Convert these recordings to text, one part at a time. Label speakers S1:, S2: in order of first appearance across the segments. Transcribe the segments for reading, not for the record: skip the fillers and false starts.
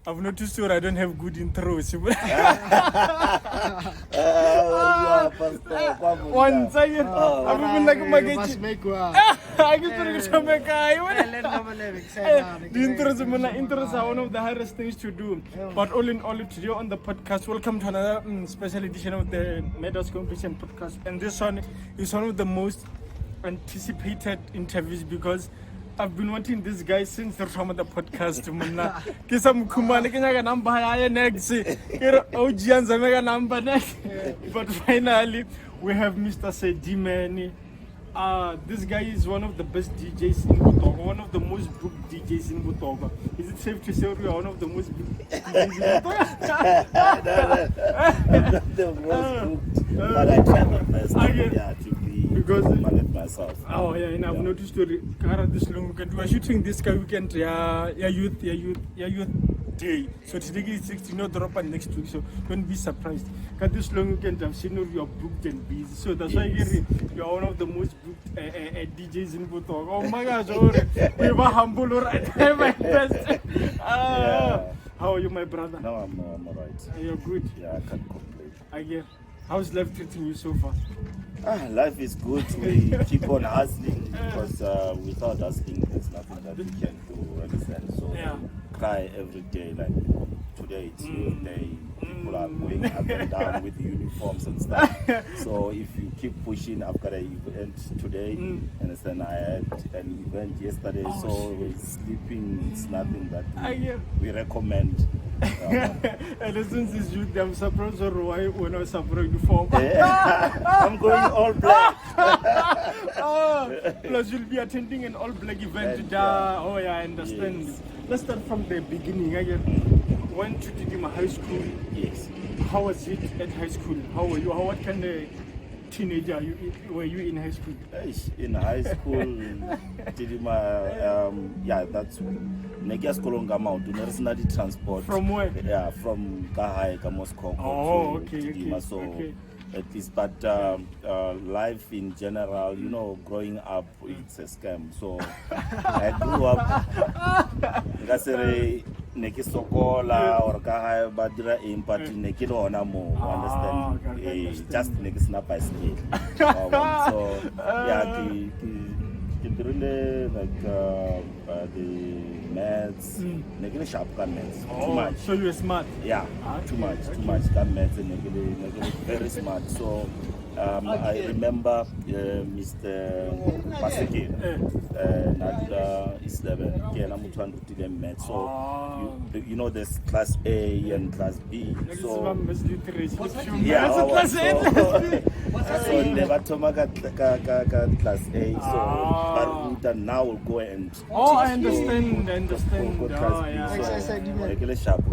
S1: I've noticed that I don't have good intros. Once again, I've been like my I get to make the intros are one of the hardest things to do. But all in all, today on the podcast, welcome to another special edition of the Medals Competition podcast. And this one is one of the most anticipated interviews because I've been wanting this guy since the from the podcast. Kisa mkumane kenya number haya next. Kero audience mega number next. But finally we have Mr. Tidima. This guy is one of the best DJs in Butoga, one of the most booked DJs in Butoga. Is it safe to say we are one of the most booked DJs in Butoga?
S2: The most booked, but I try my best to manage myself.
S1: Oh yeah, and I've noticed this long weekend. We are shooting this weekend, youth day. So today is 16, drop on next week. So don't be surprised. Because this long weekend I've seen you are booked and busy. So that's why you are one of the most booked DJs in Butoga. Oh my gosh, we were humble, alright. My best. How are you, my brother?
S2: No, I'm alright.
S1: You're good.
S2: Yeah, I can't complain.
S1: I get. How's life treating you so far?
S2: Life is good. We keep on hustling because without hustling, there's nothing that we can do. Understand? So cry every day. Like today, it's your day. People are going up and down with uniforms and stuff. So if you keep pushing, I've got an event today. Understand? I had an event yesterday. Sleeping is nothing that we recommend.
S1: And since this youth, I'm surprised why when I was surprised uniform.
S2: I'm going all black.
S1: Plus you'll be attending an all black event. Oh yeah, I understand.
S2: Yes.
S1: Let's start from the beginning. Went to Tidima High School.
S2: Yes.
S1: How was it at high school? How were you? What kind of teenager were you in high school?
S2: In high school, Tidima, that's Negias Kolongamau, do not study transport.
S1: From where?
S2: Yeah, from Kahai, Moscow.
S1: Oh, okay,
S2: Tidima, at least, but life in general, you know, growing up, it's a scam. So I grew up, Nekisokola or Kahai, Badra in Pati Nekilona mo, understand? Just Nekisnap by skill. So, the maths, negative sharp maths, too much.
S1: So you were smart?
S2: Yeah, too much gun maths and negative very smart. So I remember Mr. Paseke, is 11. Maths. So you know there's class A and class B. So so never tomaga class A. So but now will go and
S1: I understand.
S2: Regular sharp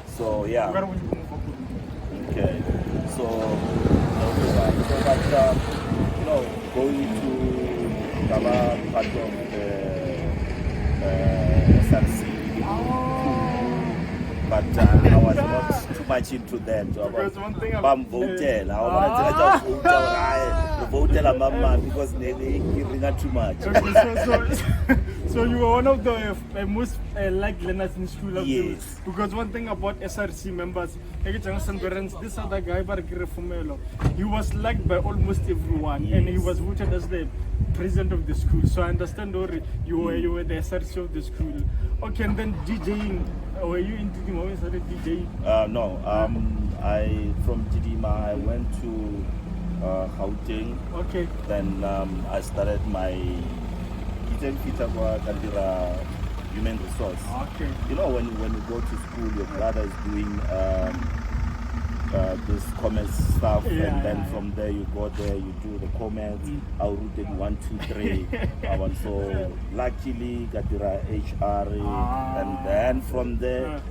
S2: so yeah. Okay. So but you know, going to Gala part of the SRC. But I was not too much into that. So
S1: because one thing
S2: I want to vote because they ring too much.
S1: So you were one of the most liked learners in school.
S2: Yes.
S1: Because one thing about SRC members, this other guy, he was liked by almost everyone, and he was voted as the president of the school. So I understand you were the SRC of the school. Okay, and then DJing. Were you in Tidima when you started DJing?
S2: No. I from Tidima I went to Gauteng.
S1: Okay.
S2: Then I started my human resource.
S1: Okay.
S2: You know when you go to school, your brother is doing this commerce stuff, and then from there you go there, you do the comments. I routed 1, 2, 3. So luckily got the HR, and then from there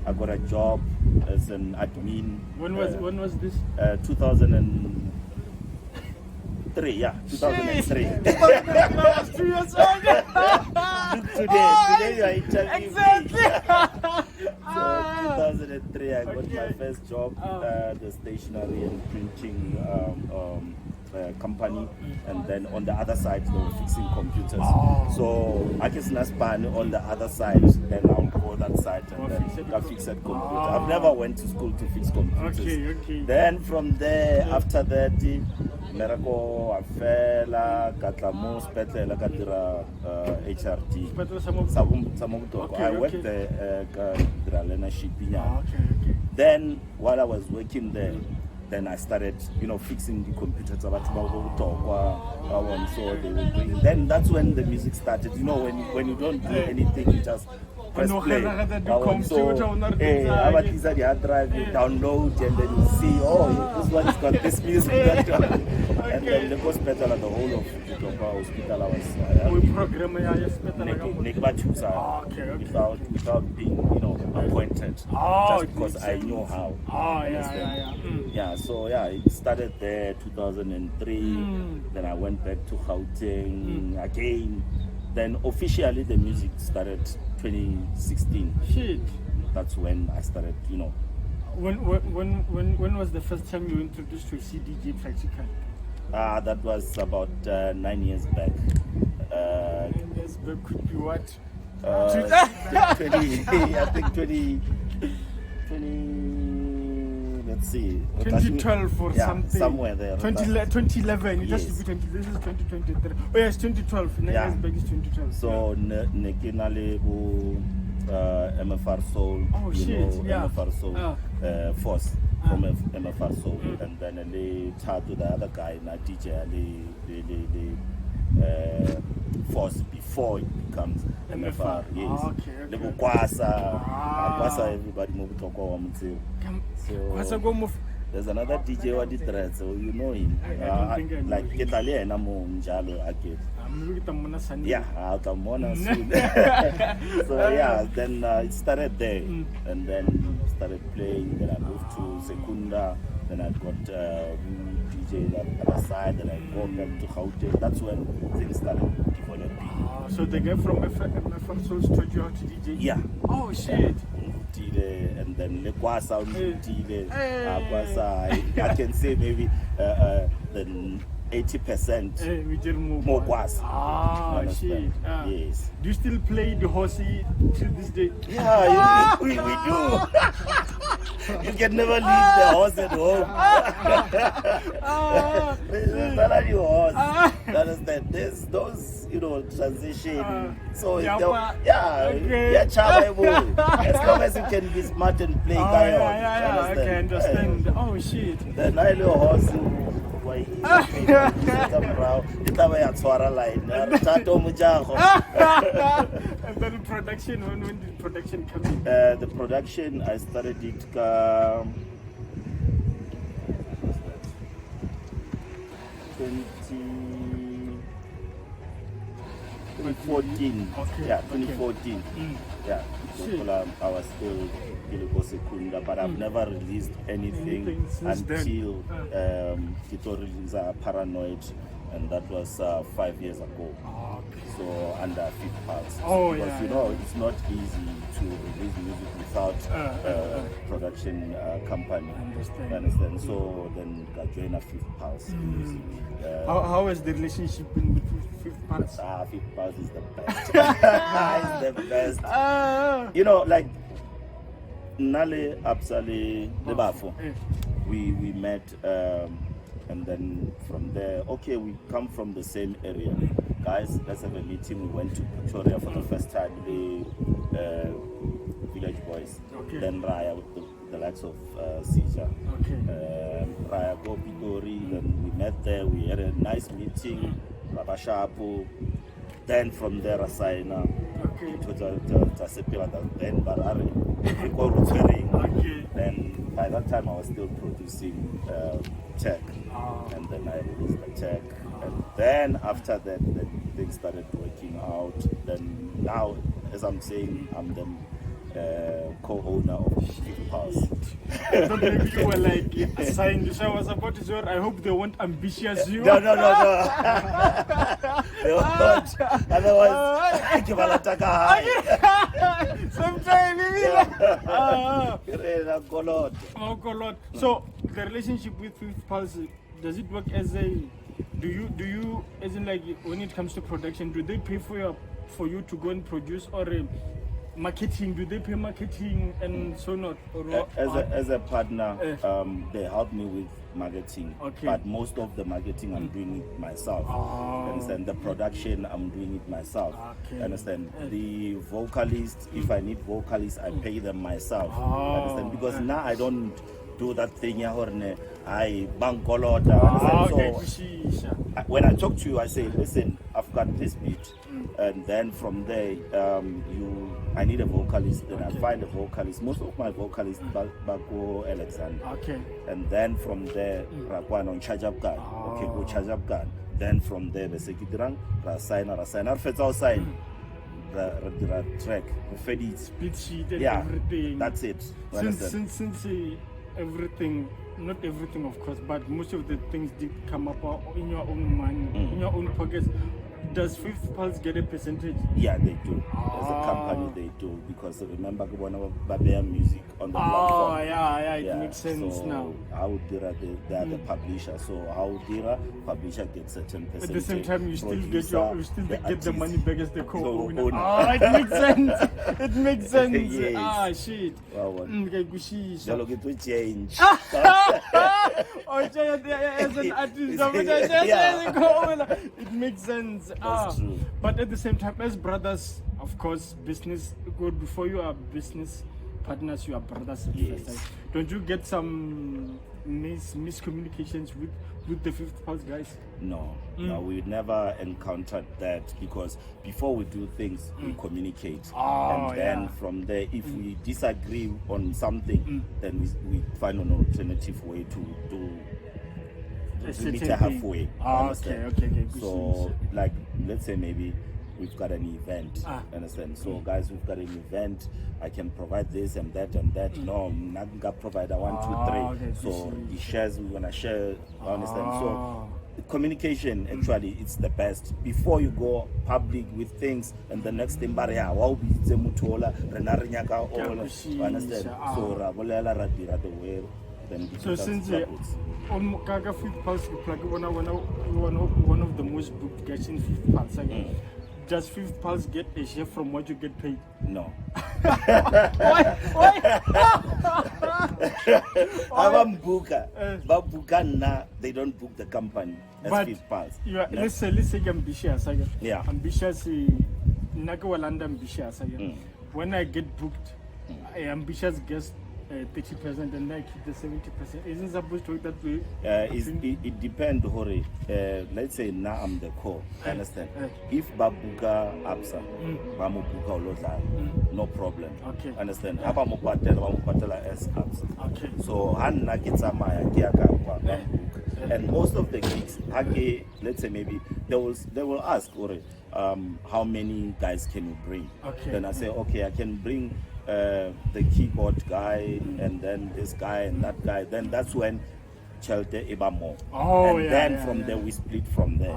S2: I got a job as an admin.
S1: When was this?
S2: 2003. Yeah, 2003.
S1: I was 2 years old.
S2: Today you are interviewing
S1: exactly.
S2: me. So 2003 I got my first job, the stationery and printing company, and then on the other side they were fixing computers. So I guess Naspan on the other side, then I'll go that side and then I fix that computer. I've never went to school to fix computers. Then from there, after that, Merako, Afela, Katlamo, Spetela, Katira, HRT. I worked there, Dralena Shipping. Then while I was working there, then I started, fixing the computers. So they were doing. Then that's when the music started. When you don't do anything, you just press play. So, the hard drive, you download, and then you see, this one has got this music. And then the hospital, the whole of the hospital, I was without being, appointed, just because I know how. So it started there 2003. Then I went back to Gauteng again. Then officially the music started 2016.
S1: Shit.
S2: That's when I started,
S1: When was the first time you were introduced to CDJ practically?
S2: That was about 9 years back.
S1: 9 years back could be what?
S2: 20, I think 20, let's see.
S1: 2012 or something.
S2: Somewhere there.
S1: 2011. It has
S2: Yes.
S1: to be this is 2023. Oh yes, 2012. 9 years back is 2012.
S2: So Maleboo, MFR Soul.
S1: Oh shit,
S2: MFR Soul, Force from MFR Soul, and then to the other guy, DJ, Force before it becomes MFR. Yes. The Bukwasa, everybody move to go on. So there's another DJ what did that, so you know him. Like Italian, I'm Jalo again. Yeah, I'll come on soon. So then it started there, and then started playing. Then I moved to Secunda. Then I got DJ that other side. Then I go back to Gauteng. That's when things started developing.
S1: So the guy from MFR Soul taught you how to DJ?
S2: Yeah.
S1: Oh shit.
S2: And then Lekwasa, I can say maybe then 80% more was.
S1: Shit.
S2: Yes.
S1: Do you still play the horsey till this day?
S2: Yeah, we do. You can never leave the horse at home. There's not only horse. Understand? There's those, transition. So as long as you can be smart and play.
S1: I can understand. Oh shit.
S2: The Nile horse. And
S1: then production, when did production come in?
S2: The production, I started it 2014.
S1: Okay.
S2: Yeah, 2014. Yeah, I was still Secunda, but I've never released anything until Kito released Paranoid, and that was 5 years ago. So under Fifth Pulse. Because it's not easy to release music without production company. Understand? So then I joined a Fifth Pulse music.
S1: How has the relationship been with Fifth Pulse?
S2: Fifth Pulse is the best. It's the best. Like Nale Absale Lebafo. We met and then from there, we come from the same area. Guys, let's have a meeting. We went to Pretoria for the first time, the Village Boys. Then Raya with the likes of Caesar. Raya go Pitori, then we met there, we had a nice meeting, Rabashapu. Then from there, Rasaina, then Barari, then by that time I was still producing Tech, and then I released the Tech, and then after that, things started working out. Then now, as I'm saying, I'm the co-owner of Fifth Pulse.
S1: I thought maybe you were like assigned. So I was about to say, I hope they won't ambitious you.
S2: No. They won't. Otherwise,
S1: sometime
S2: Golot.
S1: So the relationship with Fifth Pulse, does it work as a Do you as in like when it comes to production, do they pay for you to go and produce, or marketing? Do they pay marketing and so not? Or
S2: As a partner, they help me with marketing,
S1: Okay.
S2: but most of the marketing I'm doing it myself. Understand? The production I'm doing it myself.
S1: Okay.
S2: Understand? The vocalists, if I need vocalists, I pay them myself. Understand? Because now I don't do that thing I bankolota. Understand? So when I talk to you, I say, listen, I've got this beat, and then from there, I need a vocalist. Then I find a vocalist. Most of my vocalists Bako Alexander.
S1: Okay.
S2: And then from there, Rakwan on charge up gun. Okay, go charge up gun. Then from there, the Sekidrang, Rasina, Fetzel sign. The track, the Fedi
S1: Beat sheet and
S2: yeah,
S1: everything.
S2: that's it.
S1: Since everything, not everything of course, but most of the things did come up in your own money, in your own pockets. Does Fifth Pulse get a percentage?
S2: Yeah, they do. As a company, they do, because remember one of Babea music on the platform.
S1: It makes sense
S2: so
S1: now.
S2: How Dira, they are the publisher. So how Dira publisher gets certain percentage.
S1: At the same time, you still get the money back as the co-owner.
S2: owner.
S1: It makes sense. It makes sense.
S2: Yes.
S1: Shit.
S2: Wow.
S1: Jalo
S2: get to change.
S1: As an artist, it makes sense.
S2: That's true.
S1: But at the same time, as brothers, of course, business good. Before you are business partners, you are brothers.
S2: Yes.
S1: Don't you get some miscommunications with the Fifth Pulse guys?
S2: No, we never encountered that, because before we do things, we communicate. And then from there, if we disagree on something, then we find an alternative way to do. Meet halfway.
S1: Okay.
S2: So, like, let's say maybe we've got an event. Understand? So, guys, we've got an event. I can provide this and that and that. No, I'm not gonna provide 1, 2, 3. So he shares. We're gonna share. Understand? So communication actually it's the best. Before you go public with things, and the next thing, understand? So rabolela radira the way.
S1: So since on Kaga Fifth Pulse, one of the most booked guys in Fifth Pulse, does Fifth Pulse get a share from what you get paid?
S2: No.
S1: Why?
S2: I'm booker. But booker now, they don't book the company as Fifth Pulse.
S1: Let's say ambitious.
S2: Yeah.
S1: Ambitious. Nakawalanda ambitious. When I get booked, ambitious guest 30% and I keep the 70%. Isn't supposed to work that way?
S2: It depends, Hori. Let's say now I'm the core. Understand? If Babuka Absa, Bamubuka Olozan, no problem.
S1: Okay.
S2: Understand? Abamupatela as Absa.
S1: Okay.
S2: So Hanna Kitsamaya, Kiaka, and most of the gigs, let's say maybe they will ask, Hori, how many guys can you bring?
S1: Okay.
S2: Then I say, okay, I can bring the keyboard guy and then this guy and that guy. Then that's when Chelte Ibamo. Then from there we split from there.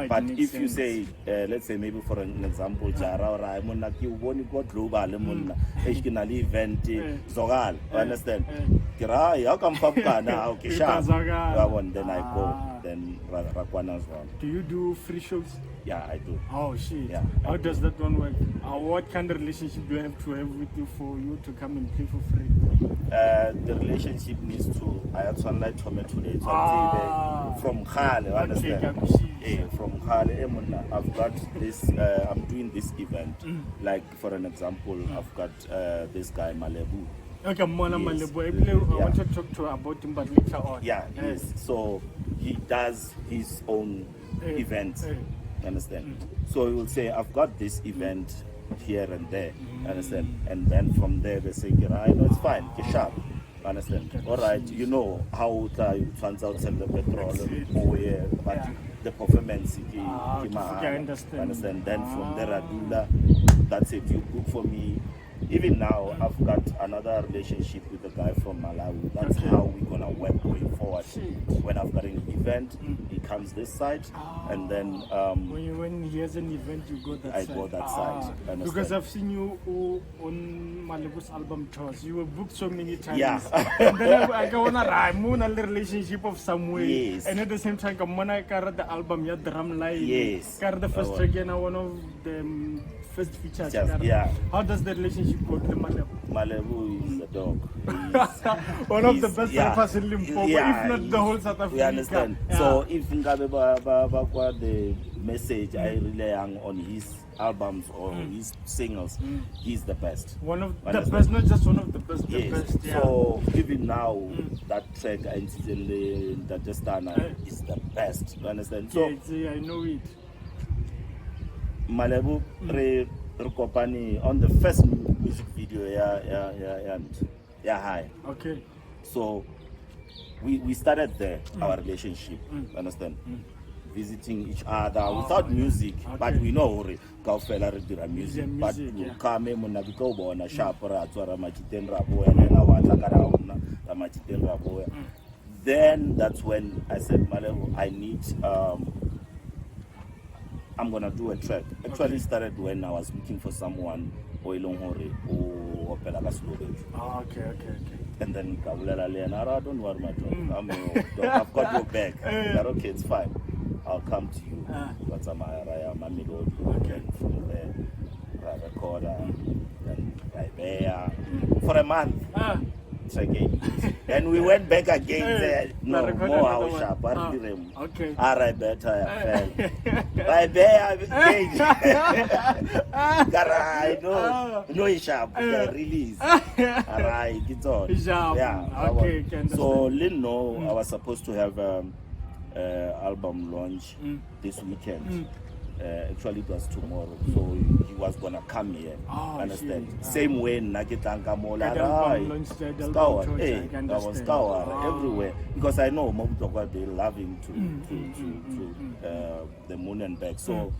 S2: But if you say, let's say maybe for an example, Jara or Raimona, you won't go global, Eshkinali event, Zogal, understand? Kira, how come Papa now? Okay, sharp. Then I go. Then Rakwana as well.
S1: Do you do free shows?
S2: Yeah, I do.
S1: Oh shit.
S2: Yeah,
S1: how does that one work? What kind of relationship do you have to have with you for you to come and play for free?
S2: The relationship needs to. I actually like today. From Khale, understand? From Khale, I've got this. I'm doing this event. Like for an example, I've got this guy Maleboo.
S1: Okay, Maleboo. I want to talk to about him, but later on.
S2: Yeah, yes. So he does his own events. Understand? So he will say, I've got this event here and there. Understand? And then from there they say, I know it's fine, get sharp. Understand? Alright, you know how you turns out sell the petrol, but the performance
S1: I understand.
S2: Understand? Then from there Adula, that's it, you book for me. even now, I've got another relationship with a guy from Malawi. That's how we're gonna work going forward. When I've got an event, he comes this side, and then
S1: when he has an event, you go that
S2: I
S1: side.
S2: go that side.
S1: Because I've seen you on Maleboo's album tours. You were booked so many times.
S2: Yeah.
S1: And then I go on a relationship of some way.
S2: Yes.
S1: And at the same time, I'm gonna carry the album, yeah, Drumline.
S2: Yes.
S1: Carry the first track, and one of the first features.
S2: Yeah.
S1: How does the relationship go to the Maleboo?
S2: Maleboo is a dog.
S1: One of the best rappers in Limpopo, if not the whole South Africa.
S2: We understand.
S1: Yeah.
S2: So if Ngabe the message I rely on his albums or his singles, he's the best.
S1: One of the best, not just one of the best, the
S2: Yes.
S1: best. Yeah.
S2: So even now, that track I that just done is the best. You understand? So
S1: yeah, I know it.
S2: Maleboo Rukopani on the first music video, hi.
S1: Okay.
S2: So we started there, our relationship, understand? Visiting each other without music, but we know kaufela re dira music, but come mona ke go bona sharp ra tswara machiteng ra boya nena wa tla ka ra ona ra machiteng ra boya. Then that's when I said, Maleboo, I need I'm gonna do a track. Actually started when I was looking for someone opela ka slow bass.
S1: Okay.
S2: And then Kabulela Leonara, don't worry my dog. I've got your back. But okay, it's fine. I'll come to you. But I'm a middle. Okay, from there, recorder, and there for a month. Again. Then we went back again there. No, more house sharp.
S1: Okay.
S2: Alright, better. By there again. I know it's sharp. Release. Alright, it's on. Yeah.
S1: Okay.
S2: So Lino, I was supposed to have album launch this weekend. Actually, it was tomorrow, so he was gonna come here. Understand? Same way, Nagitanka Mola, everywhere. Because I know Mobutoka, they love him to the moon and back. So,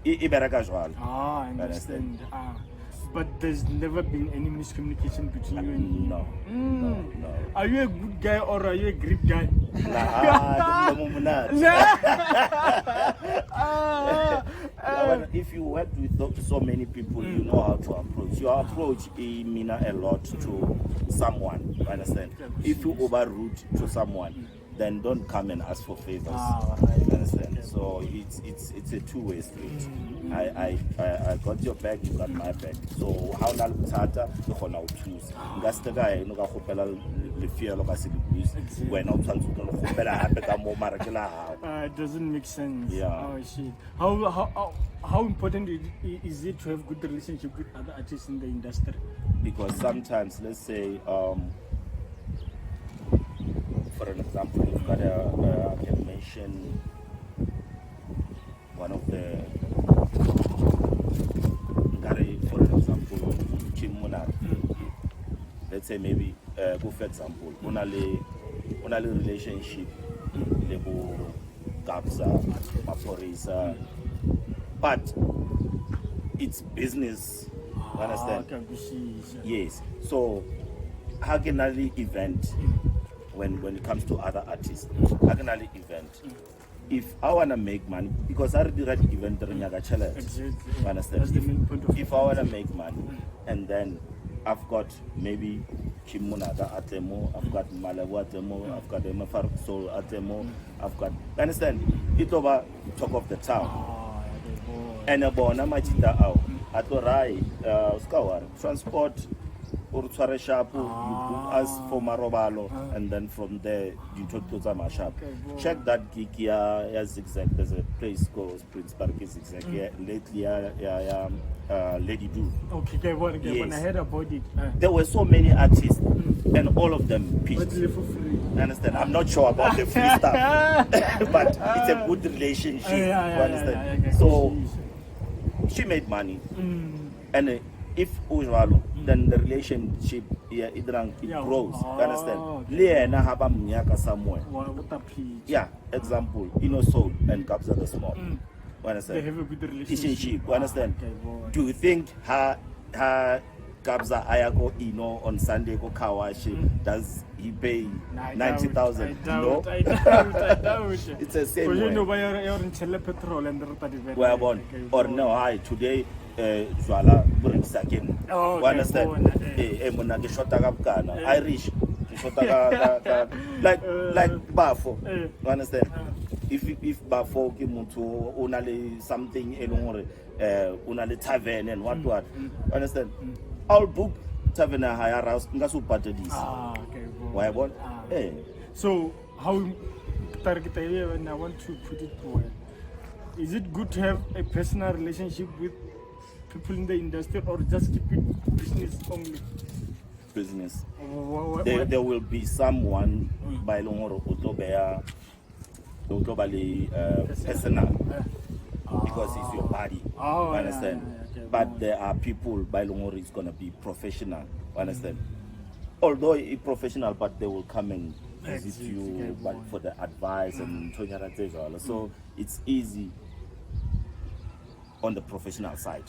S2: Iberaka
S1: I understand. But there's never been any miscommunication between you and him.
S2: No.
S1: Are you a good guy or are you a Greek guy?
S2: If you work with so many people, you know how to approach. Your approach means a lot to someone. You understand? If you overrude to someone, then don't come and ask for favors. You understand? So it's a two-way street. I got your back, you got my back. So how na lutata you gonna choose. Ngasta guy no ga khopela le fear lo ba se bus when o tshwantse go khopela hape ka mo mara ke la ha.
S1: It doesn't make sense.
S2: Yeah.
S1: Oh shit. How important is it to have good relationship with other artists in the industry?
S2: Because sometimes, let's say, for an example, you've got I can mention one of the, for an example, Chimuna. Let's say maybe, go for example, only relationship, Lebo, Gabza, Maporisa, but it's business. You understand? Yes. So, how can I event when it comes to other artists? How can I event? If I wanna make money, because I already read event challenge.
S1: Exactly.
S2: You understand?
S1: That's the main point of
S2: If I wanna make money, and then I've got maybe Chimunaga Atemo, I've got Maleboo Atemo, I've got Emafar Soul Atemo, I've got. You understand? It's over talk of the town. And about Namachita out. Atorai, Skawar, transport, or Sharp, you book us for Marobalo, and then from there you talk to Zamashap. Check that gig here, Zigzag. There's a place called Prince Park Zigzag. Lately, Lady Do.
S1: Okay, when I heard about it.
S2: There were so many artists, and all of them pitched.
S1: But for free.
S2: Understand? I'm not sure about the free stuff, but it's a good relationship. Understand? So she made money, and if Ujwalo, then the relationship it grows. Understand? Liena haba mnyaka somewhere. Yeah, example, Soul and Kabza the Small. Understand?
S1: They have a good relationship.
S2: Understand? Do you think her Kabza Ayako Ino on Sunday go car wash, does he pay 90,000? No.
S1: I doubt.
S2: It's the same
S1: You
S2: way.
S1: know, you're in petrol and the
S2: Well, born or no, hi today. Zwala brings again.
S1: Oh,
S2: You understand? Mona ke shota ka bukana. Irish. Ke shota ka like bafo. You understand? If bafo ke motho o na le something e leng hore o na le tavern and what. You understand? I'll book tavern higher house nga so patedisa.
S1: Okay.
S2: Why born?
S1: So how target when I want to put it well. Is it good to have a personal relationship with people in the industry or just keep it business only?
S2: Business. There will be someone by Longoro personal because it's your body. Understand? But there are people by Longoro is gonna be professional. Understand? Although it's professional, but they will come and visit you but for the advice and so it's easy on the professional side.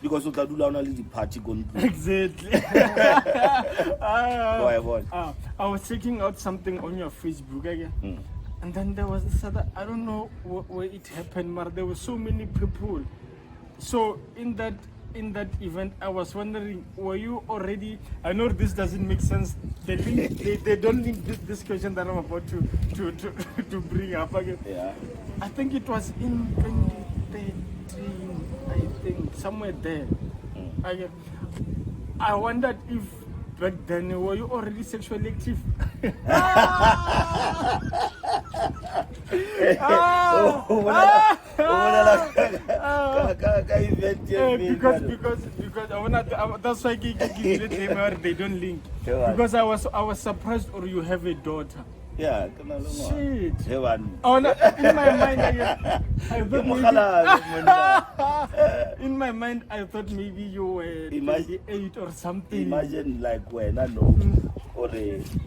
S2: Because you can do only the party going through.
S1: Exactly. I was checking out something on your Facebook again. And then there was this other, I don't know where it happened, but there were so many people. So in that event, I was wondering, were you already? I know this doesn't make sense. They don't link this question that I'm about to bring up again.
S2: Yeah.
S1: I think it was in 2013. I think somewhere there. I wondered if back then were you already sexually active? Because I wanna, that's why they don't link. Because I was surprised, or you have a daughter.
S2: Yeah,
S1: shit.
S2: Oh,
S1: no, in my mind, in my mind, I thought maybe you were 28 or something.
S2: Imagine like when I know, or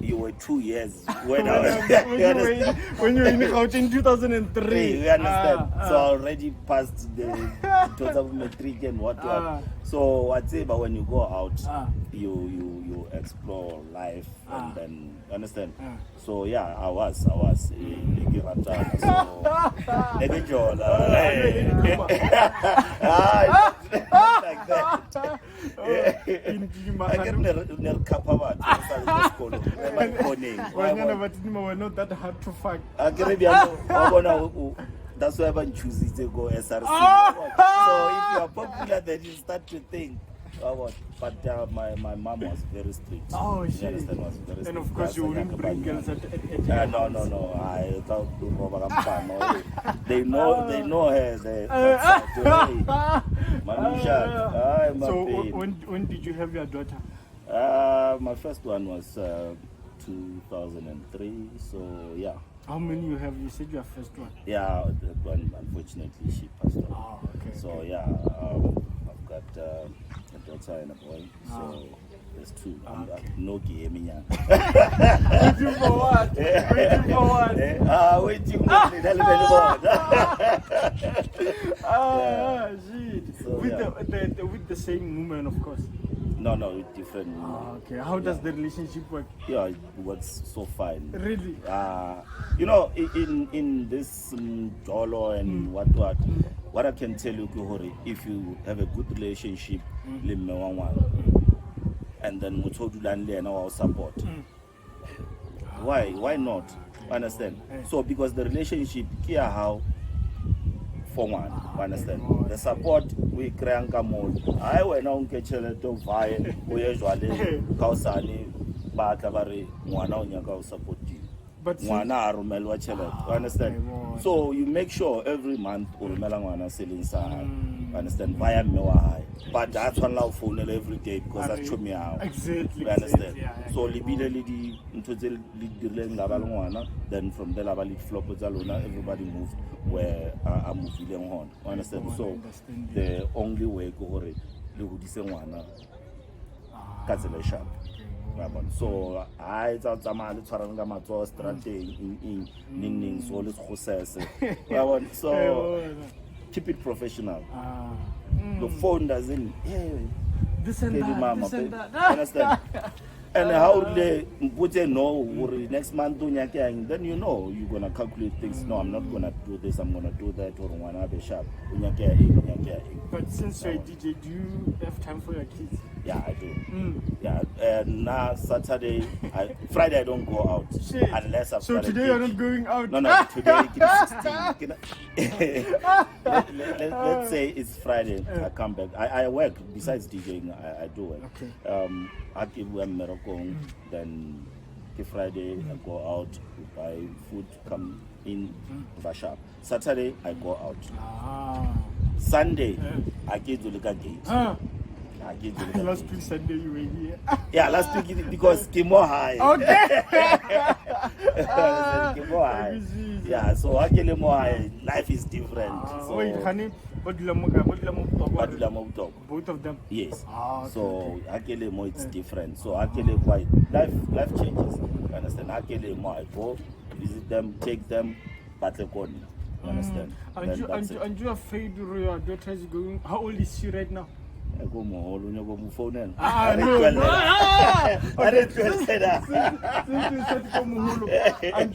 S2: you were 2 years when
S1: when you were in Gauteng in 2003.
S2: You understand? So I already passed the 2000 metric and what. So whatever, when you go out, you explore life and then understand. So yeah, I was like that.
S1: In Tidima,
S2: I get near Kappa.
S1: we're not that hard to fuck.
S2: That's why I choose to go SRC. So if you are popular, then you start to think. But my mom was very strict.
S1: Oh, shit.
S2: Was very strict.
S1: And of course, you wouldn't bring girls at
S2: No. I thought they know her.
S1: So when did you have your daughter?
S2: My first one was 2003. So yeah.
S1: How many you have? You said your first one.
S2: Yeah, that one unfortunately she passed on.
S1: Oh, okay.
S2: So yeah, I've got a daughter and a boy. So there's two.
S1: Okay.
S2: No gaming.
S1: Waiting for what? Waiting for what?
S2: Waiting
S1: shit.
S2: So,
S1: with the same woman, of course.
S2: No, it's different.
S1: Okay. How does the relationship work?
S2: Yeah, it works so fine.
S1: Really?
S2: You know, in this Jolo and what I can tell you, Kuhori, if you have a good relationship, and then Mutodulanle and our support. Why not? Understand? So because the relationship here how for one, understand? The support we create mode. I went on ketchele to buy we usually kausani ba kabari mwana onyaka support you.
S1: But
S2: Mwana arumelwa chele. Understand? So you make sure every month urumela mwana selling sa. Understand? Via mewa high. But that's one love phone every day because that's true me out.
S1: Exactly.
S2: You understand?
S1: Yeah,
S2: so libile lidi into the then from there lead flop everybody moved where I'm moving on. Understand? So the only way go le go disengwana katsela sharp. So I thought Zamali Taranga Mato strategy in Ning so let's process. So keep it professional. the phone doesn't. Hey,
S1: This and
S2: baby
S1: that,
S2: mama,
S1: this and
S2: baby.
S1: that.
S2: Understand? And how they put a no next month then you know you're gonna calculate things. No, I'm not gonna do this, I'm gonna do that, or one other sharp.
S1: But since you're a DJ, do you have time for your kids?
S2: Yeah, I do. Yeah, now Saturday, Friday I don't go out.
S1: Shit.
S2: Unless I've
S1: So today you're not going out?
S2: No, today let's say it's Friday, I come back. I work, besides DJing, I do work.
S1: Okay.
S2: I give them miracle, then Friday I go out, buy food, come in, shop. Saturday I go out. Sunday I get to look at gate.
S1: Last week Sunday you were here.
S2: Yeah, last week because Kimo high.
S1: Okay.
S2: Kimo high. Yeah, so actually more high. Life is different. So,
S1: wait, honey, both of them.
S2: yes.
S1: Okay.
S2: So actually more it's different. So actually quite life changes. You understand? Actually more I go visit them, take them, but they go. You understand?
S1: And you afraid your daughter is going? How old is she right now?
S2: I go more. You go more phone.
S1: No.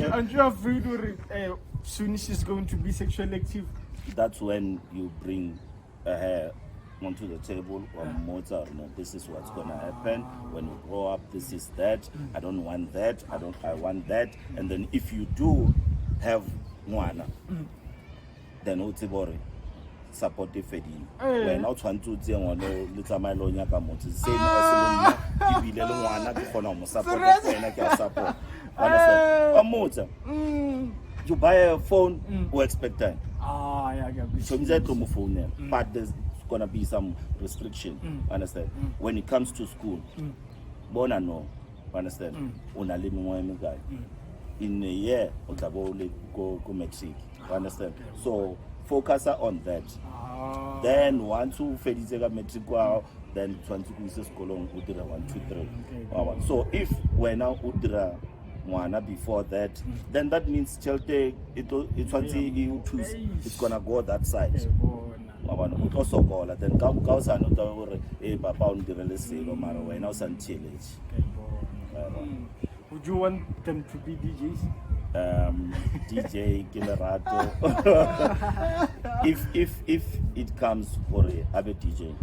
S1: And you afraid soon she's going to be sexually active?
S2: That's when you bring her onto the table on Mozart. No, this is what's gonna happen when you grow up. This is that. I don't want that. I want that. And then if you do have one, then Utibori support the feeding. When not one to say one little my loan yakamot. Same as the little one to support the support. Understand? Mozart. You buy a phone, we expect time. So but there's gonna be some restriction. Understand? When it comes to school, bona no. Understand? In a year, go matric. Understand? So focus on that. Then once you finish matric, then 20 pieces colon udira 1, 2, 3. So if we're now udira one before that, then that means Chelte it's gonna go that side. Also go then goes another papa on the release mara when I was until
S1: would you want them to be DJs?
S2: DJ Gilerato. if it comes for a DJ,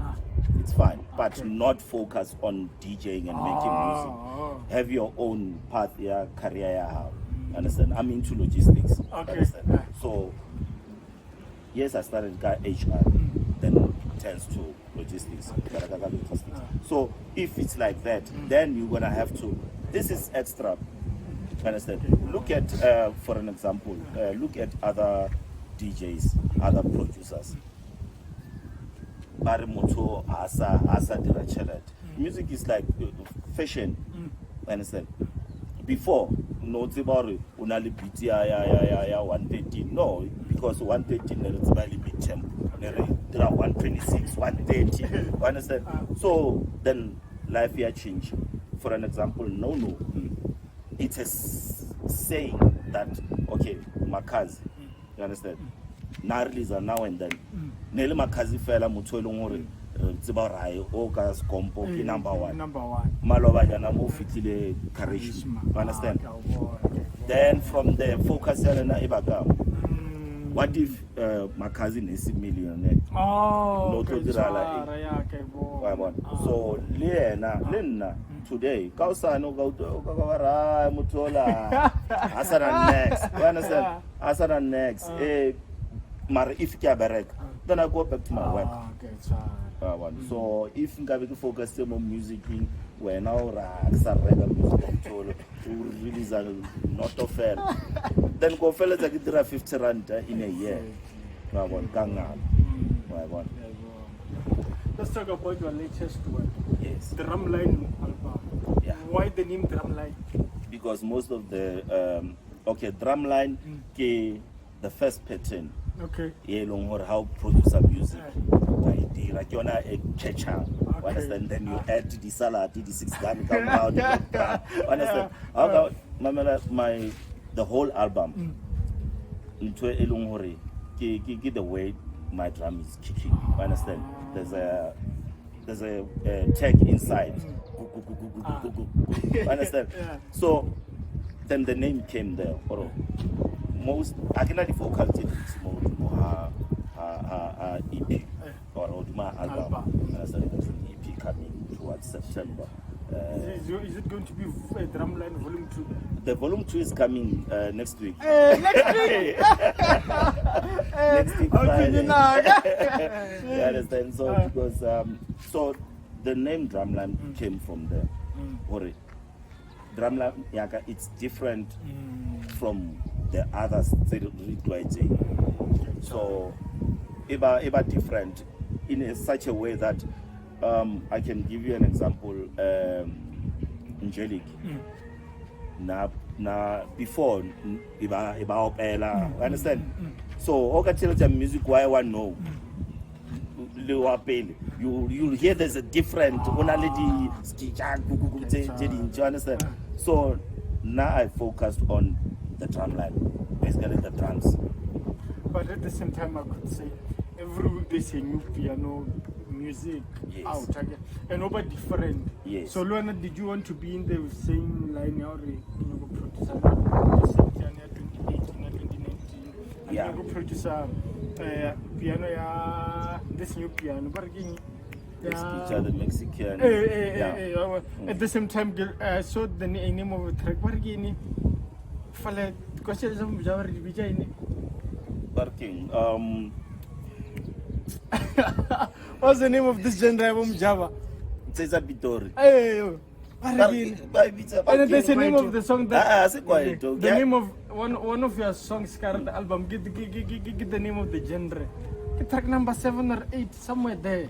S2: it's fine, but not focus on DJing and making music. Have your own path, career. Understand? I'm into logistics.
S1: Okay.
S2: Understand? So yes, I started HR, then turns to logistics. So if it's like that, then you're gonna have to. This is extra. Understand? Look at, for an example, look at other DJs, other producers. Barimoto, Asa Dirachelet. Music is like fashion. Understand? Before, no Tibari, Unali BTI 113. No, because 113 is very big tempo. There are 126, 130. Understand? So then life here change. For an example, no. It's a saying that, okay, Makazi, you understand? Narlis are now and then. Nele Makazi fella Mutolongore, Zibarai, Okas, Kompo, number one. Maloba Yanamo Fitile Karishma. You understand? Then from there, focus on Ibaga. What if Makazi is a millionaire? So, Lena. Today, Kausano go to Mutola, Asana next. You understand? Asana next. Mar if Kabarek, then I go back to my work. So if you can focus on music, when now music to release a not of fair, then go fellas I get 50 rand in a year.
S1: Let's talk about your latest work.
S2: Yes.
S1: Drumline album.
S2: Yeah.
S1: Why the name Drumline?
S2: Because most of the Drumline, the first pattern.
S1: Okay.
S2: How producer music. Like you're not a catcher. Understand? Then you add the salad, the 6 gun come out. Understand? The whole album into a long hurry. The way my drum is kicking. You understand? There's a tag inside. You understand?
S1: Yeah.
S2: So then the name came there. Or most I cannot vocal EP or my album. Understand? There's an EP coming towards September.
S1: Is it going to be Drumline Volume 2?
S2: The Volume 2 is coming next week.
S1: Next week?
S2: Next week Friday. You understand? So because so the name Drumline came from there. Or Drumline yaka, it's different from the others. So eba different in such a way that I can give you an example. Angelic. Na before iba opela. Understand? So okay, tell the music why I want know. You'll hear there's a different you understand? So now I focused on the drum line, basically the drums.
S1: But at the same time I could say every week there's a new piano music out again. And over different.
S2: Yes.
S1: So Luana, did you want to be in the same line or producer?
S2: Yeah.
S1: Producer piano this new piano.
S2: The Mexican.
S1: At the same time, I saw the name of the track.
S2: Working.
S1: What's the name of this genre of Java?
S2: Cesar Pitori.
S1: And there's the name of the song that the name of one of your songs current album. Get the name of the genre. Track number 7 or 8 somewhere there.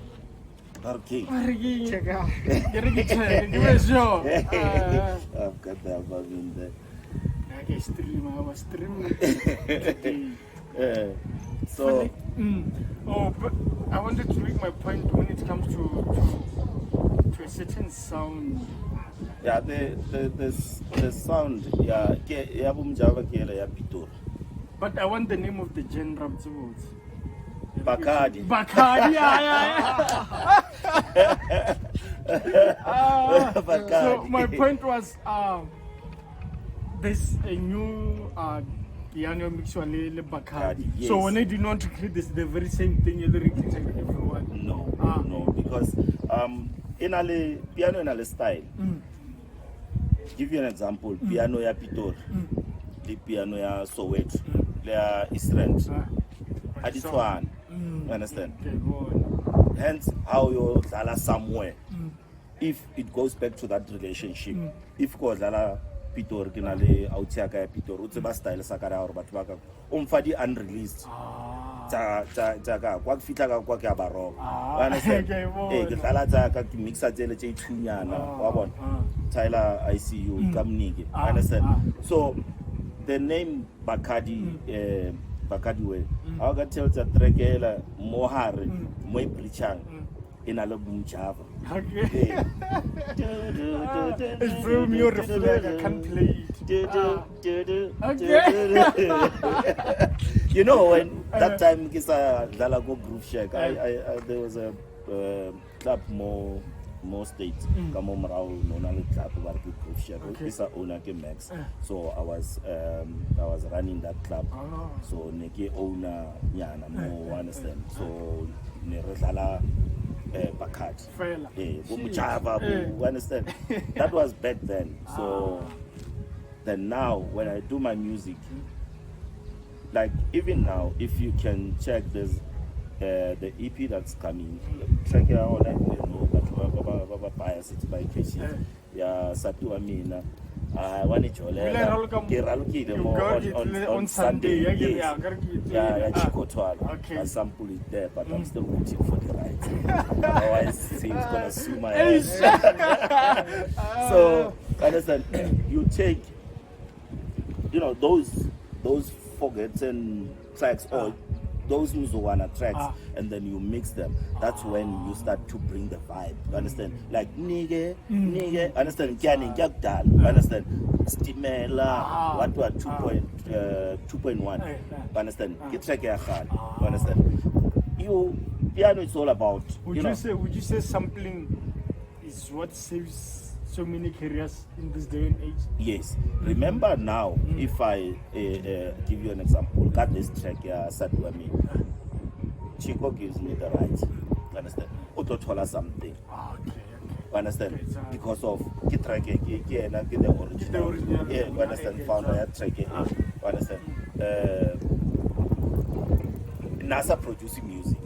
S2: Okay.
S1: Check out. Give me a show.
S2: I've got the album in there.
S1: I was streaming.
S2: So
S1: but I wanted to make my point when it comes to a certain sound.
S2: Yeah, the sound,
S1: But I want the name of the genre.
S2: Bacardi.
S1: So my point was, there's a new piano mix on Bacardi.
S2: Yes.
S1: So when I didn't want to create this, the very same thing everyone.
S2: No, because in a piano in a style. Give you an example. Piano ya Pitor, the piano ya Soweto, the Eastern. Aditwan, understand?
S1: Okay,
S2: hence how you dala somewhere. If it goes back to that relationship, if ko dala Pitor kinale autiaka ya Pitor, utseba style sakara or batho baka umfadi unreleased. Tsaka kwa fitla ka kwa ke abaro. Understand? Ke dala tsaka ke mixa tsele tse ithunyana, wa bona. Tyler ICU kamnike. Understand? So the name Bacardi Bakadiwe. I got tell the trekela mohare moi brichang in a album Java.
S1: Okay. It's very beautiful. I can't play it.
S2: You know when that time kisa Dalago Groove Shack, there was a club more states. Come on around no club about Groove Shack. Kisa owner ke Max. So I was running that club. So neke owner nyana mo understand. So ne redala Bacardi. Java, understand? That was back then. So then now when I do my music, like even now, if you can check this, the EP that's coming, check it out. Like bias it by Keshi. Yeah, Satu Amina. I want it on Sunday. Yeah, I sample it there, but I'm still waiting for the right. Otherwise, he's gonna sue my ass. So, understand? You take, those forgotten tracks or those Muzowana tracks, and then you mix them. That's when you start to bring the vibe. You understand? Like nigga, understand? Understand? Stimela, what 2.1. Understand? Get track understand? piano is all about.
S1: Would you say sampling is what saves so many careers in this day and age?
S2: Yes. Remember now, if I give you an example, got this track here, Sadwami. Chico gives me the right. Understand? Utotola something.
S1: Okay.
S2: Understand?
S1: Okay,
S2: because of the track again, the original. Yeah, you understand? Found a track again. Understand? NASA producing music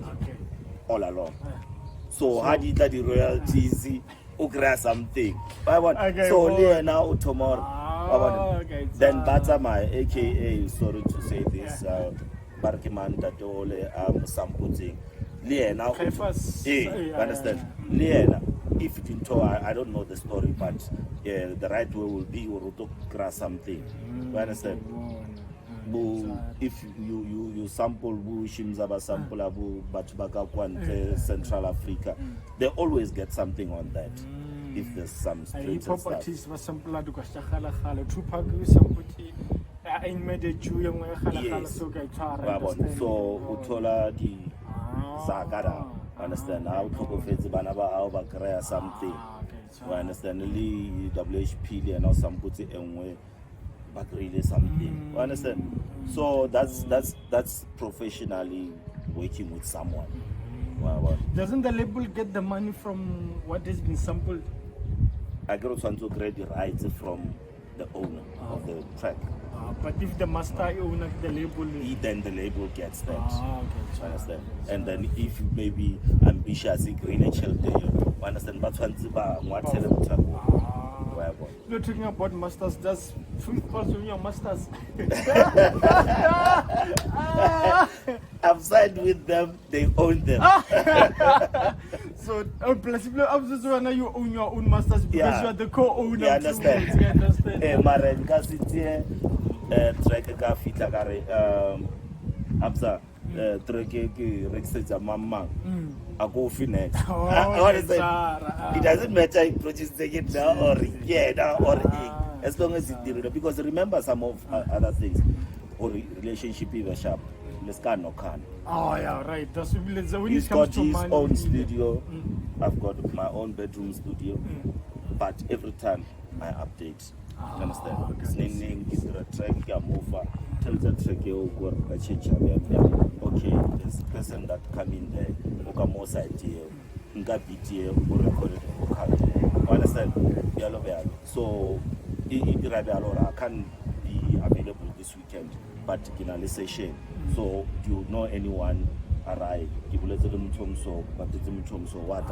S2: all along. So how did the royalties or something? So now tomorrow. Then Bata my AKA, sorry to say this, Barkiman Tatole Samputing. Liena, understand? Liena, if you can tell, I don't know the story, but the right way will be Urutokra something. You understand? If you sample Shimzaba sample Abu Batubaka Kwante, Central Africa, they always get something on that. If there's some strings and stuff. Yes. So Utola the Zagara, understand how Tokofeds Banaba Alba Krea something. You understand the WHP and now some put it and but really something. You understand? So that's professionally working with someone.
S1: Doesn't the label get the money from what has been sampled?
S2: I got to create the rights from the owner of the track.
S1: But if the master owner the label,
S2: then the label gets that. Understand? And then if you maybe ambitious, green child, understand? But what
S1: you're talking about masters, does free calls on your masters?
S2: I've signed with them, they own them.
S1: So, now you own your own masters because you are the co-owner.
S2: You understand? Track Absa, track Mama. I go finish. It doesn't matter if produce it now or now or as long as it did. Because remember some of other things or relationship is a sharp. Let's can no can.
S1: Oh yeah, right. That's when
S2: he's
S1: it comes
S2: got
S1: to
S2: his
S1: money,
S2: own studio. I've got my own bedroom studio. But every time I update. You understand? Name is the track mover. Tell the track okay, there's a person that come in there, Oka more side here, Nga BTA, record it, understand? So I can't be available this weekend, but in a session. So do you know anyone arrive? You will let them so, but so what?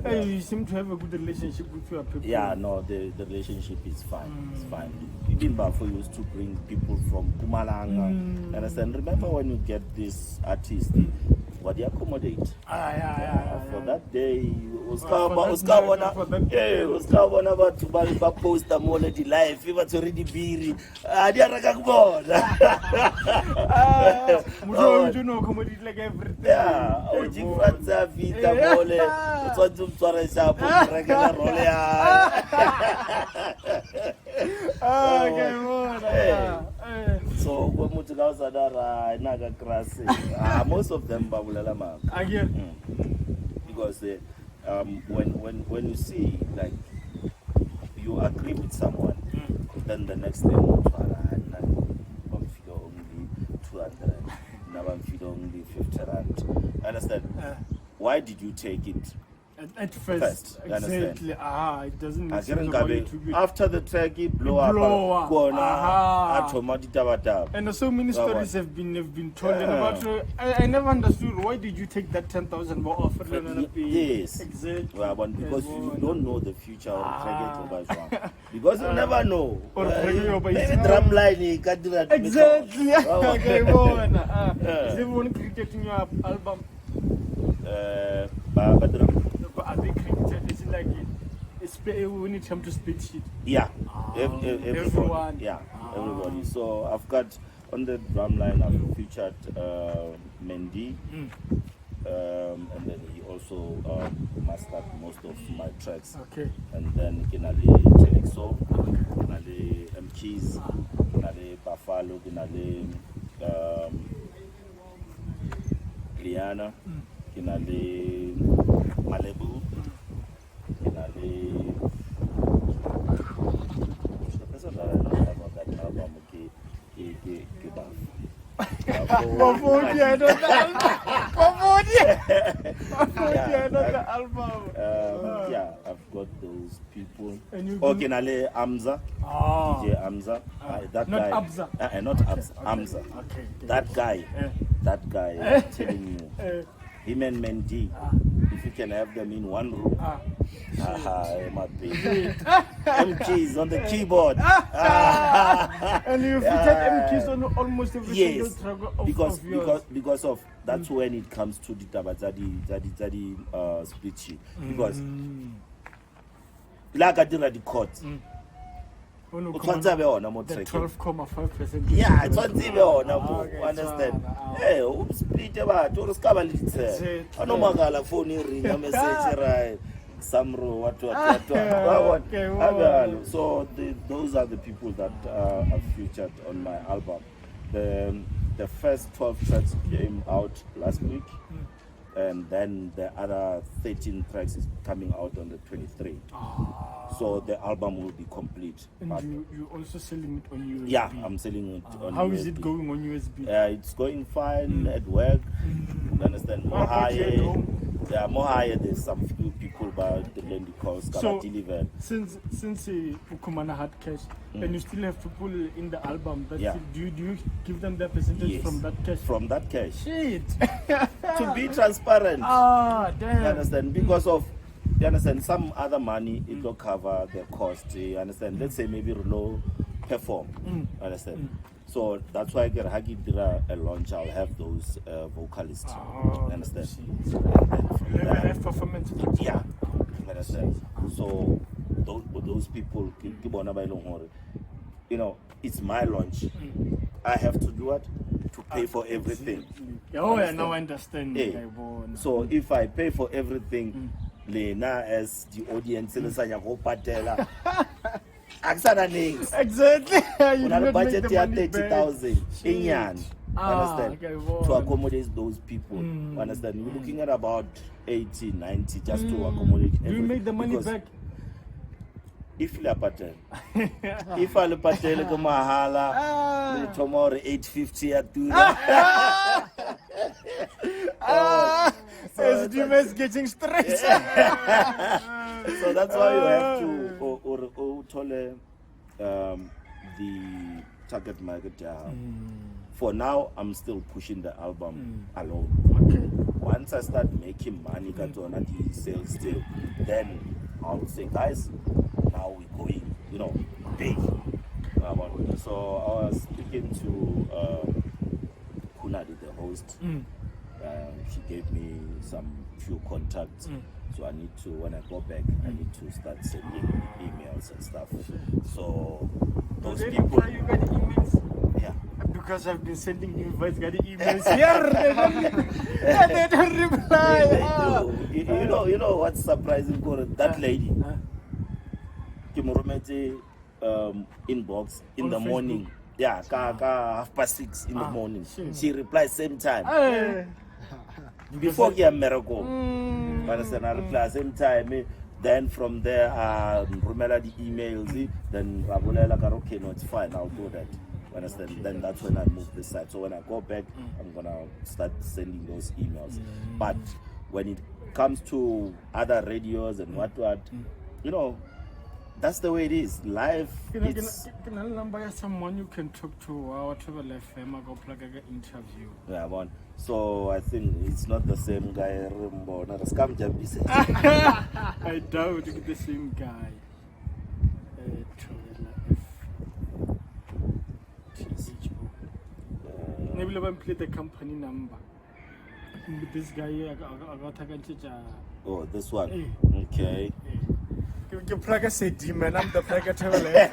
S1: Okay, you seem to have a good relationship with your people.
S2: Yeah, no, the relationship is fine. It's fine. Even Bafo used to bring people from Pumalanga. Understand? Remember when you get this artist, what they accommodate? For that day, Uskabona about post a molody life, if it's already beery.
S1: You know, accommodate like everything.
S2: Yeah, Franza Vita Mole, so most of them because when you see like you agree with someone, then the next thing only 200, now I'm only 50 rand. Understand? Why did you take it?
S1: At first, exactly. It doesn't make sense to be.
S2: After the track, blow up.
S1: And so many stories have been told. About, I never understood why did you take that 10,000 more offer.
S2: Yes,
S1: exactly.
S2: Because you don't know the future of track. Because you never know. Maybe Drumline can't do that.
S1: Exactly. Okay, is everyone crediting your album? Are they credited? Is it like when it comes to split sheet?
S2: Yeah.
S1: Everyone.
S2: Yeah, everybody. So I've got on the Drumline, I've featured Mendy, and then he also mastered most of my tracks.
S1: Okay.
S2: And then Kinale Telexo, Kinale MKs, Kinale Buffalo, Kinale Liana, ke na le Maleboo, ke na le that's what I know about that album. Ke Baf.
S1: Bafodi, I know the album.
S2: Yeah, I've got those people.
S1: And you
S2: Okay, Nale Amza, DJ Amza, that
S1: not
S2: guy.
S1: Abza.
S2: Not Abza, Amza.
S1: Okay.
S2: That guy, I'm telling you, him and Mendy, if you can have them in one room, it might be. MKs on the keyboard.
S1: And you featured MKs on almost every single track of yours.
S2: because of that's when it comes to the Tabazadi split sheet. Because like I did at the court.
S1: The
S2: the
S1: 12.5%.
S2: yeah, it's on TV. Understand? Hey, split about to discover it. I know Magala phone ring a message right. Samro, what. So those are the people that are featured on my album. The first 12 tracks came out last week, and then the other 13 tracks is coming out on the 23rd. So the album will be complete.
S1: And you also selling it on USB?
S2: Yeah, I'm selling it on
S1: How
S2: USB.
S1: is it going on USB?
S2: It's going fine at work. You understand? More higher. Yeah, more higher. There's some few people, but the lady calls
S1: So,
S2: deliver.
S1: since Ukumana had cash, and you still have people in the album, do you give them their percentage from that cash?
S2: From that cash.
S1: Shit!
S2: To be transparent.
S1: Damn.
S2: You understand? Because of, you understand, some other money, it will cover the cost. You understand? Let's say maybe Renault perform. Understand? So that's why I get Hagi Dira a launch. I'll have those vocalists. You understand?
S1: Live performance.
S2: Yeah. You understand? So those people, you know, it's my launch. I have to do what? To pay for everything.
S1: Oh, yeah, now I understand.
S2: Yeah. So if I pay for everything, Lena as the audience,
S1: exactly. You
S2: On a
S1: don't
S2: budget
S1: make the money
S2: 30,000 in Yan. Understand?
S1: Okay,
S2: to accommodate those people. Understand? We're looking at about 80, 90 just to accommodate.
S1: Do you make the money back?
S2: If you patel, if I patel go mahala, tomorrow 850 at do that.
S1: So is getting stressed.
S2: So that's why you have to or the target market. For now, I'm still pushing the album alone.
S1: Okay.
S2: Once I start making money, the sales still, then I'll say, guys, now we're going, big. So I was speaking to Kunadi, the host. She gave me some few contacts. So I need to, when I go back, I need to start sending emails and stuff. So those people.
S1: You got emails?
S2: Yeah.
S1: Because I've been sending you guys got emails here. They don't reply.
S2: They do. You know what's surprising for that lady? Kimurumete inbox in
S1: On
S2: the
S1: Facebook.
S2: morning. Yeah, 6:30 in the morning. She replies same time. Before I miracle. Understand? I reply same time. Then from there, Rumela the emails. Then Rabulela, okay, no, it's fine. I'll do that. Understand? Then that's when I move the site. So when I go back, I'm gonna start sending those emails. But when it comes to other radios and what, that's the way it is. Life.
S1: Can I number someone you can talk to whatever left I go plug an interview?
S2: Yeah, one. So I think it's not the same guy. Not a scam job.
S1: I doubt it's the same guy. Maybe let me play the company number. This guy, I got
S2: oh, this one. Okay.
S1: You plug a Tidima, and I'm the plug a traveler.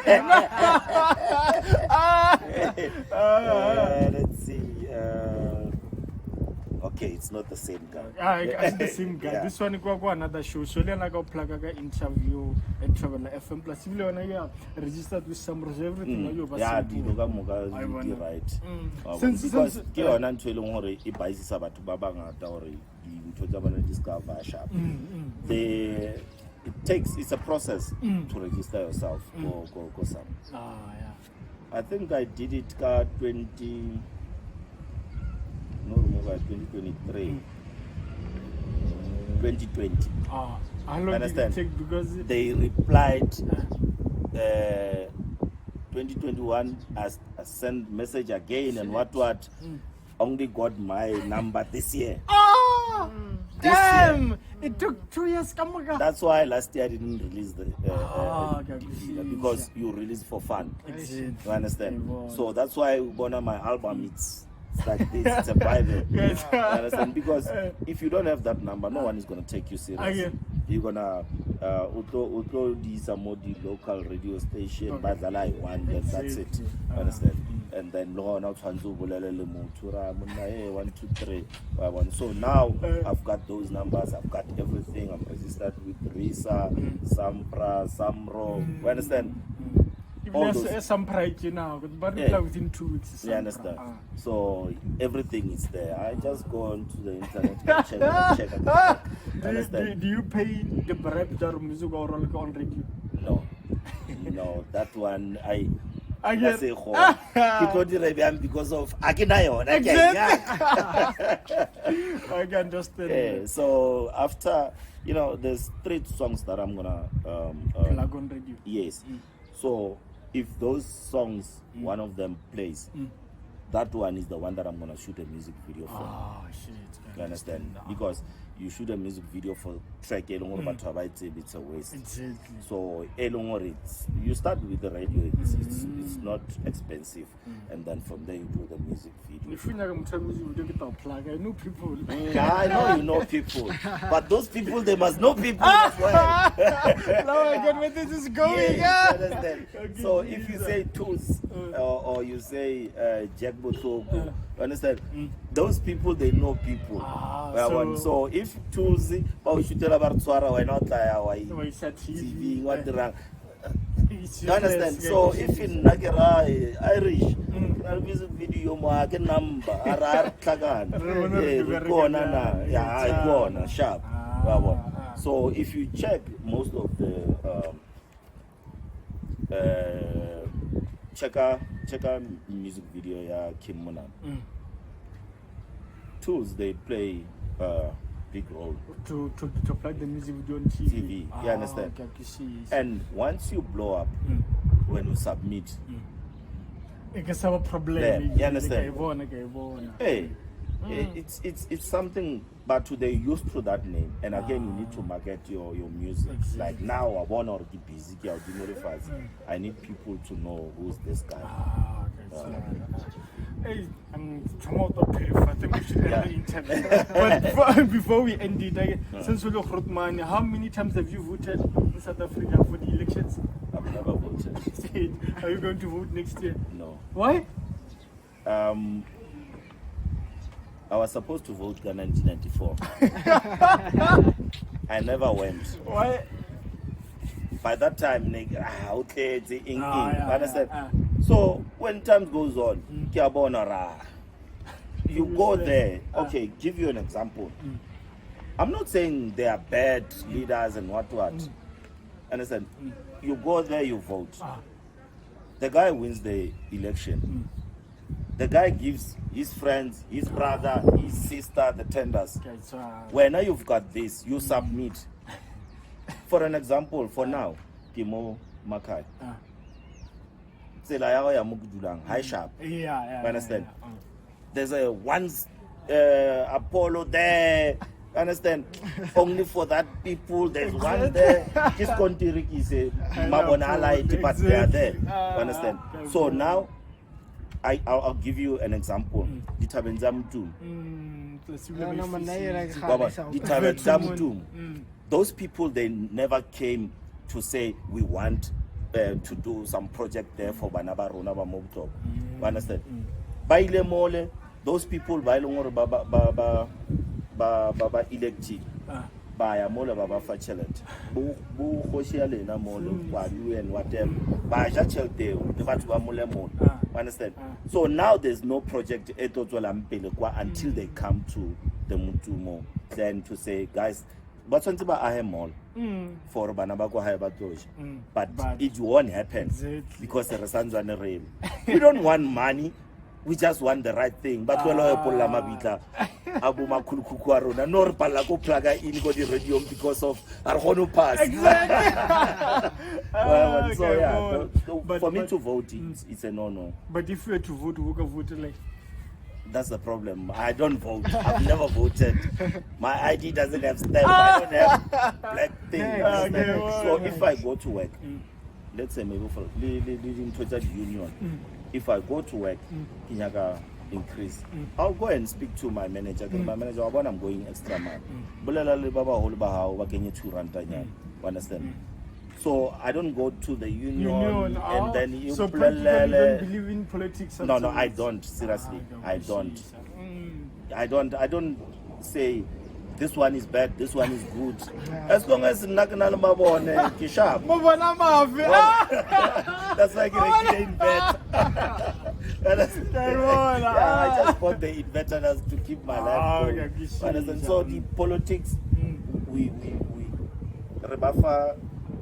S1: Let's
S2: see. okay, it's not the same guy.
S1: It's the same guy.
S2: Yeah.
S1: This one go another show. So then I go plug a interview and travel FM plus. If you registered with some everything.
S2: Yeah, di loka moka di right. Because ke yona ntho e leng hore e baisisa batho ba bangata hore dintho tsa bana discover sharp. It's a process to register yourself for some.
S1: Yeah.
S2: I think I did it 2023. 2020.
S1: How long did it take? Because
S2: they replied 2021 as I sent message again and what only got my number this year.
S1: Damn! It took 2 years.
S2: That's why last year I didn't release the because you release for fun.
S1: Exactly.
S2: You understand? So that's why on my album it's like this. It's a Bible.
S1: Yes.
S2: You understand? Because if you don't have that number, no one is gonna take you serious. You're gonna upload some more the local radio station, but the like one, then that's it. You understand? And then no, not 1, 2, 3. So now I've got those numbers. I've got everything. I'm registered with Risa, Sampra, Samro. You understand?
S1: All those some pride now, but within 2 weeks.
S2: You understand? So everything is there. I just go onto the internet and check.
S1: Do you pay the bribe that music or on radio?
S2: No, that one I
S1: guess
S2: because of Akinayo.
S1: I can understand.
S2: Yeah, so after there's 3 songs that I'm gonna
S1: plug on radio.
S2: Yes. So if those songs, one of them plays, that one is the one that I'm gonna shoot a music video for.
S1: Oh shit!
S2: You understand? Because you shoot a music video for track it's a waste.
S1: Exactly.
S2: So you start with the radio. It's not expensive, and then from there you do the music video.
S1: If you plug, I know people.
S2: I know you know people, but those people they must know people as well.
S1: Now I get where this is going.
S2: Yes, understand. So if you say Tools or you say Jack Botogo, understand? Those people they know people. So if Tools, we should tell about Swara, why not TV, what the rank. You understand? So if in Nagara Irish, music video number, go on sharp. So if you check most of the checker music video Kim Mona. Tools they play big role
S1: to play the music video on TV.
S2: You understand? And once you blow up, when you submit,
S1: it's a problem.
S2: You understand? Hey, it's something, but they used to that name, and again you need to market your music. Exactly. Like now I want to be busy, I need people to know who's this guy.
S1: Hey, I'm I think we should end the interview. But before we end it, since we look money, how many times have you voted in South Africa for the elections?
S2: I've never voted.
S1: Are you going to vote next year?
S2: No.
S1: Why?
S2: I was supposed to vote in 1994. I never went.
S1: Why?
S2: By that time, understand? So when time goes on, you go there. Okay, give you an example. I'm not saying they are bad leaders and what. Understand? You go there, you vote. The guy wins the election. The guy gives his friends, his brother, his sister the tenders. When now you've got this, you submit. For an example, for now, Kimo Makai. High sharp. Understand? There's a once Apollo there. Understand? Only for that people. There's one there. This country is a Mabona light, but they are there. Understand? So now I'll give you an example. Those people they never came to say we want to do some project there for Banaba Ronaba Mobto. Understand? Baile Mole, those people ba ileng hore ba elected ba ya mola ba ba fa tšhelete bo khoshi ya lena mola kwa UN whatever ba ja tšhelete le batho ba mole mola understand so now there's no project e tlo tswela mpele kwa until they come to the Mutumo plan to say guys but tshwantse ba ahe mall for bana ba go hae ba tloja but it won't happen because the resanzwane real we don't want money. We just want the right thing. But we don't pull la mabitla. Abu makhulukhulu wa rona. No re palla go plug in go di radio because of our hono pass.
S1: Exactly.
S2: So yeah, for me to vote, it's a no.
S1: But if you were to vote, who can vote like?
S2: That's the problem. I don't vote. I've never voted. My ID doesn't have stamp. I don't have black thing. So if I go to work, let's say maybe for leading to the union. If I go to work, Kinyaga increase. I'll go and speak to my manager. My manager, I'm going extra mile. Understand? So I don't go to the union and then you
S1: so people don't believe in politics.
S2: No, I don't. Seriously, I don't. I don't say this one is bad, this one is good. As long as nakana mabone kisha.
S1: Mabona mavi.
S2: That's like in bed. I just bought the inverter to keep my life going. So the politics, we rebafa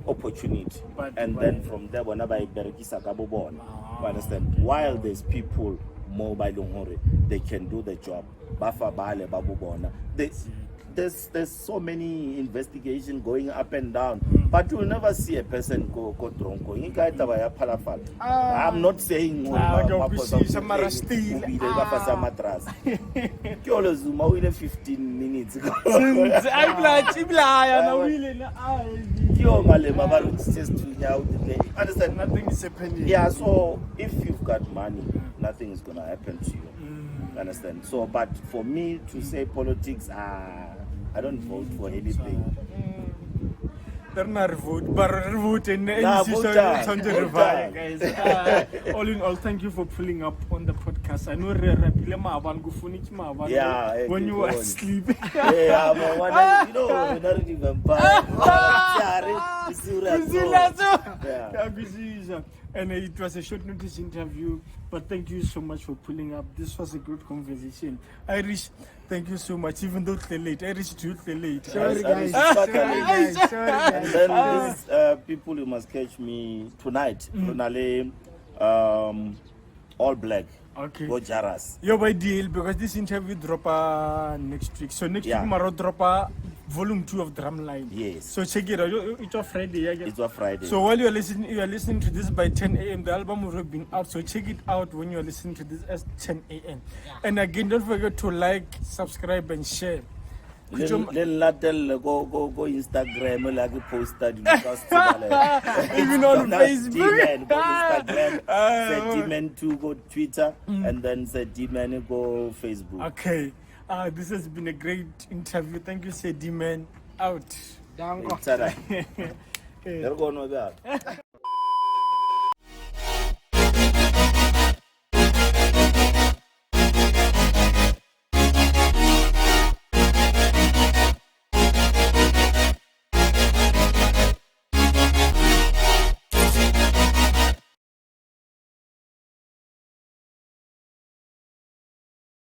S2: opportunity, and then from there whenever I berekisa kabobona. Understand? While there's people mobile they can do the job. Bafa bale babobona. There's so many investigations going up and down, but you'll never see a person go drunk. I'm not saying matras. 15 minutes ago. Understand?
S1: Nothing is happening.
S2: Yeah, so if you've got money, nothing is gonna happen to you. Understand? So, but for me to say politics, I don't vote for anything.
S1: They're not vote, but vote and guys. All in all, thank you for pulling up on the podcast. I know when you were asleep.
S2: Yeah, you know, we're not even
S1: and it was a short notice interview, but thank you so much for pulling up. This was a good conversation. Irish, thank you so much. Even though it's late, Irish too late.
S2: Sorry guys. And then this people, you must catch me tonight. All black.
S1: Okay.
S2: Go Jaras.
S1: Yo, by deal, because this interview drop next week. So next week, Maro drop volume 2 of Drumline.
S2: Yes.
S1: So check it out. It's a Friday.
S2: It's a Friday.
S1: So while you are listening to this by 10 a.m. The album will have been out. So check it out when you are listening to this at 10 a.m. Yeah. And again, don't forget to like, subscribe, and share.
S2: Then go Instagram like post that
S1: even on Facebook.
S2: Go Instagram, say Dimen2, go Twitter, and then say Dimen go Facebook.
S1: Okay. This has been a great interview. Thank you, say Dimen. Out.
S2: Down.